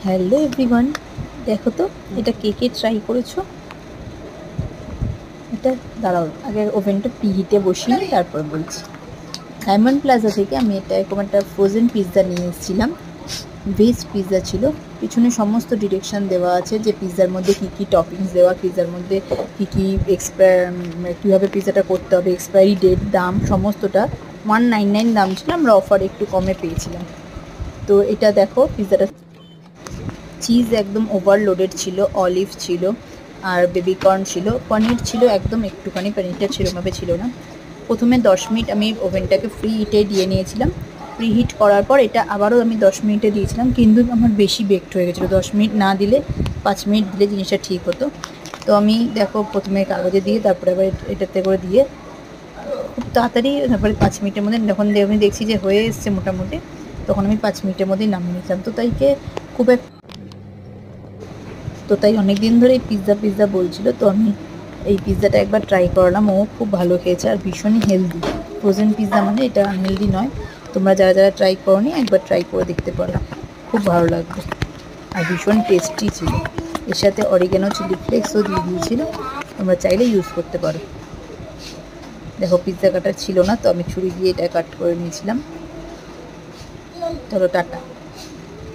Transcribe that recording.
Hello everyone, দেখো তো এটা কে কে ট্রাই করেছো? এটা দাঁড়াও, আগে ওভেনটা প্রিহিটে বসিয়ে তারপর বলছি। ডায়মন্ড প্লাজা থেকে আমি এটা এরকম একটা ফ্রোজেন পিৎজা নিয়ে এসেছিলাম। ভেজ পিৎজা ছিল, পিছনে সমস্ত ডিরেকশান দেওয়া আছে যে পিৎজার মধ্যে কী কী টপিংস দেওয়া, পিৎজার মধ্যে কী কী কীভাবে পিৎজাটা করতে হবে, এক্সপায়ারি ডেট, দাম সমস্তটা। 199 দাম ছিল, আমরা অফার একটু কমে পেয়েছিলাম। তো এটা দেখো পিৎজাটা, চিজ একদম ওভারলোডেড ছিল, অলিভ ছিল আর বেবিকর্ন ছিল, পনির ছিল একদম একটুখানি, পনিরটা সেরকমভাবে ছিল না। প্রথমে 10 মিনিট আমি ওভেনটাকে ফ্রি হিটে দিয়ে নিয়েছিলাম। প্রি হিট করার পর এটা আবারও আমি 10 মিনিটে দিয়েছিলাম, কিন্তু আমার বেশি বেকড হয়ে গেছিলো। 10 মিনিট না দিলে 5 মিনিট দিলে জিনিসটা ঠিক হতো। তো আমি দেখো প্রথমে কাগজে দিয়ে তারপরে আবার এটাতে করে দিয়ে খুব তাড়াতাড়ি, তারপরে 5 মিনিটের মধ্যে যখন আমি দেখছি যে হয়ে এসছে মোটামুটি, তখন আমি 5 মিনিটের মধ্যেই নামিয়ে নিয়েছিলাম। তো তাই অনেক দিন ধরে পিৎজা বলছিল, তো আমি এই পিৎজাটা একবার ট্রাই করালাম। ও খুব ভালো খেয়েছে আর ভীষণই হেলদি। ফ্রোজেন পিৎজা মানে এটা আনহেলদি নয়। তোমরা যারা যারা ট্রাই করোনি একবার ট্রাই করে দেখতে পারো, খুব ভালো লাগবে আর ভীষণ টেস্টি ছিল। এর সাথে অরিগ্যানো চিলি ফ্লেক্সও দিয়ে দিয়েছিল, তোমরা চাইলে ইউজ করতে পারো। দেখো পিৎজা কাটার ছিল না, তো আমি ছুরি দিয়ে এটা কাট করে নিয়েছিলাম। চলো টাটা।